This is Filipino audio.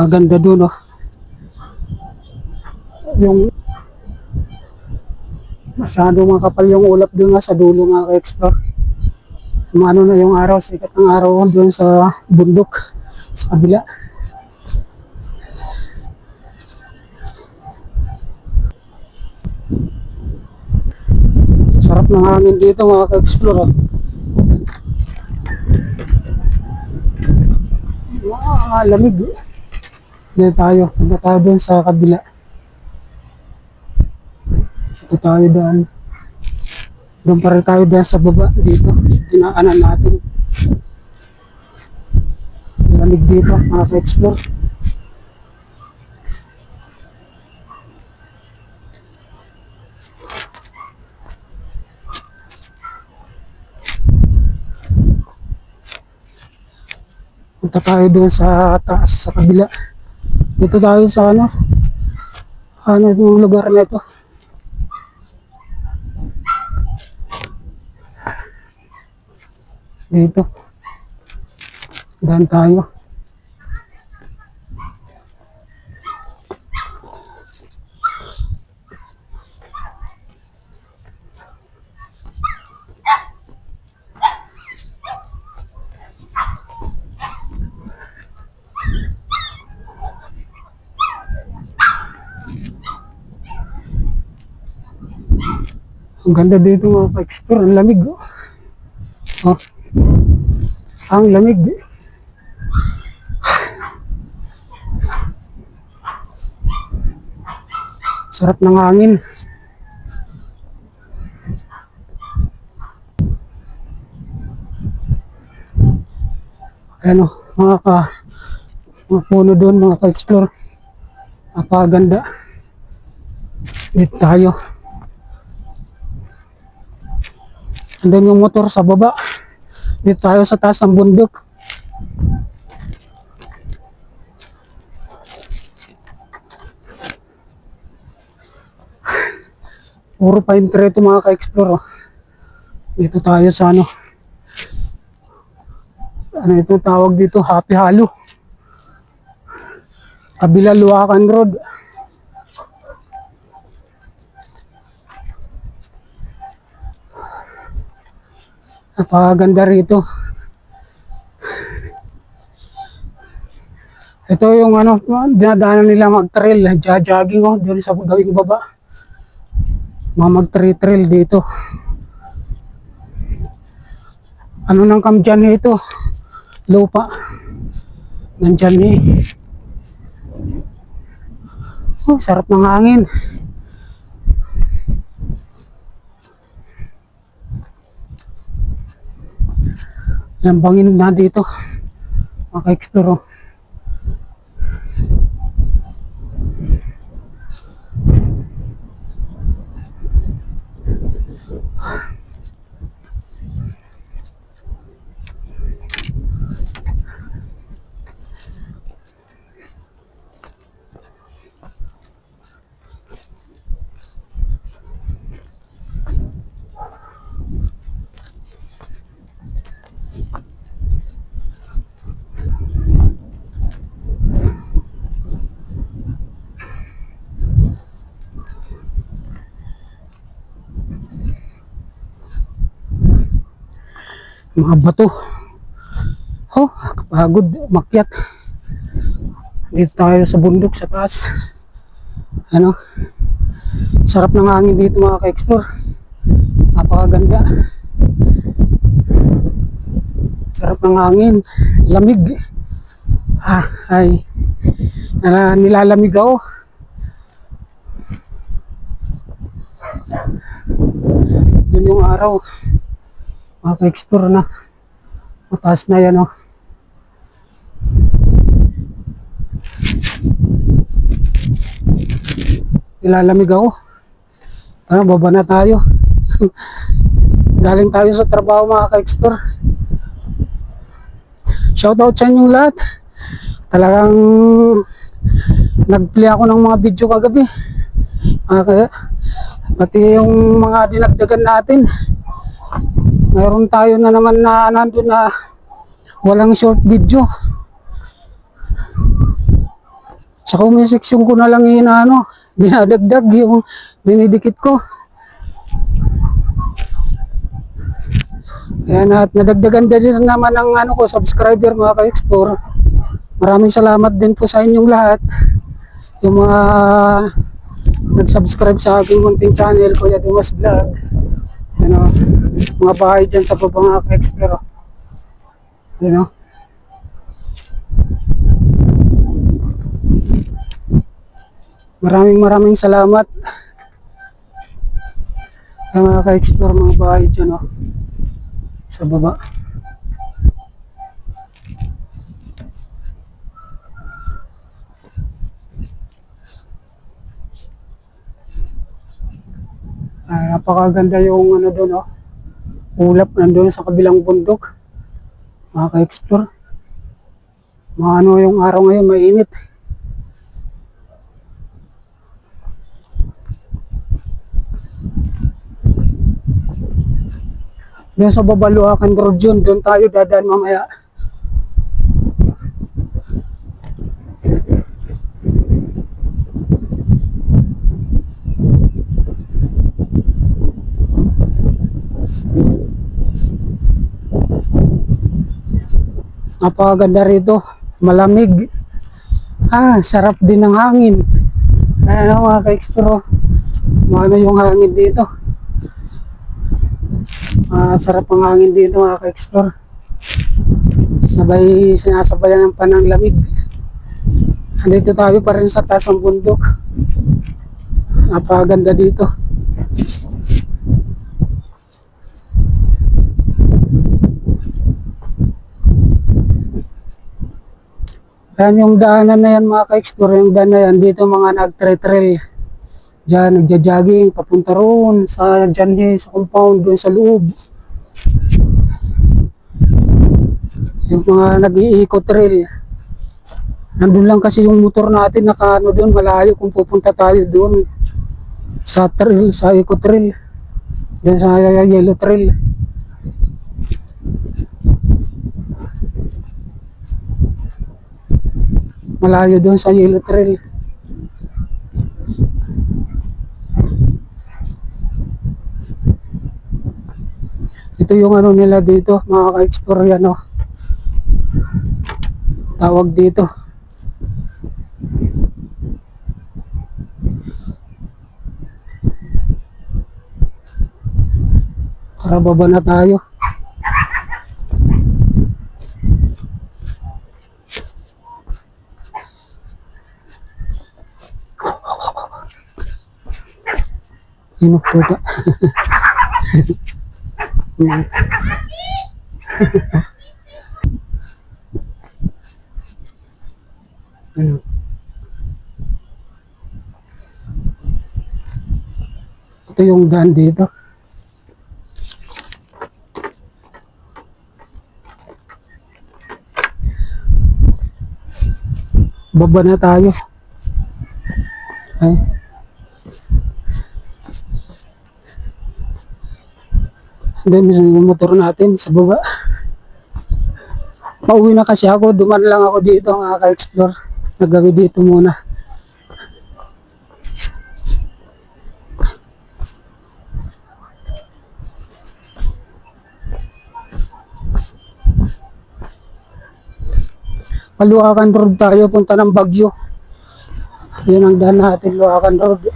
Ganda doon, oh. Yung masyado makapal yung ulap doon nga sa dulo mga ka-explore. Umano na yung araw, sikat ng araw doon sa bundok sa kabila. Sarap ng hangin dito mga ka-explore, oh. Lamig. Dito tayo. Punta tayo doon sa kabila. Ito tayo doon. Doon pa rin tayo doon sa baba. Dito. Dinaanan natin. Lamig dito mga ka-explore. Punta tayo doon sa taas, sa kabila. Dito tayo sa ano yung lugar na ito. Dito. Daan tayo. Ang ganda dito mga ka-explore. Ang lamig, oh. Oh. Ang lamig. Sarap ng hangin. Ayan, oh, mga puno doon mga ka-explore. Napakaganda. Dito tayo. Andun yung motor sa baba. Dito tayo sa taas ng bundok. Puro pine tree ito mga ka-explore, oh. Dito tayo sa ano ito tawag dito, Happy Hollow. Kabila Luacan Road. Napakaganda rito. Ito yung dinadaanan nila mag-trail, jogging, oh, doon sa gawing baba. Mag-trail dito. Ano nang kamdyan nito? Lupa. Nandyan eh. Oh, sarap ng hangin. Yan bangin na dito. Maka-explore, oh. Mga bato. Oh, kapagod makyat. Dito tayo sa bundok sa taas. Ano? Sarap ng hangin dito mga ka-explore. Napakaganda. Sarap ng hangin. Lamig. Ay. Nilalamig ako. Yun yung araw. Maka-explore na. Mataas na yan, oh. Nilalamig ako. Tara, baba na tayo. Galing tayo sa trabaho mga ka-explore. Shoutout sa inyong lahat. Talagang nag-play ako ng mga video kagabi. Pati yung mga dinagdagan natin. Meron tayo na naman na nandun na walang short video. Sa comment section ko na lang ano, dinadagdag yung dinidikit ko. Ayan, at nadagdagan din naman ng ano ko, subscriber mga ka-explore. Maraming salamat din po sa inyong lahat. Yung mga nag-subscribe sa aking munting channel, Kuya Dumas Vlog. Ano, mga bahay dyan sa baba mga ka-explore. You know? Maraming salamat. Yung mga ka-explore mga bahay dyan, oh, sa baba. Napakaganda yung ano doon, oh, ulap nandun sa kabilang bundok. Mga ka-explore. Mga ano yung araw ngayon, mainit. Doon sa Babaluacan Road yun, doon tayo dadaan mamaya. Napakaganda rito, malamig. Sarap din ng hangin. Ano mga ka-explore, ano yung hangin dito. Sarap ang hangin dito mga ka-explore. Sinasabayan ng pananglamig. Andito tayo pa rin sa taas ng bundok. Napakaganda dito. Yan yung daanan na yan mga ka-explore, yung daan na yan, dito mga nag-trail. Diyan, nagja-jogging, papunta roon, sa dyan sa compound, doon sa loob. Yung mga nag-i-eco trail. Nandun lang kasi yung motor natin, nakaano doon, malayo kung pupunta tayo doon. Sa trail, sa eco trail. Doon sa yellow trail. Malayo doon sa yellow trail. Ito yung ano nila dito, mga ka-explore yan, oh. Tawag dito. Tara, baba na tayo. Inuktuta. Ano? Ito yung daan dito. Baba na tayo. Ay. Then yung motor natin sa baba. Pauwi na kasi ako, duman lang ako dito mga ka-explore. Nagawi dito muna. Luacan Road tayo, punta ng Bagyo. Yan ang daan natin, Luacan Road.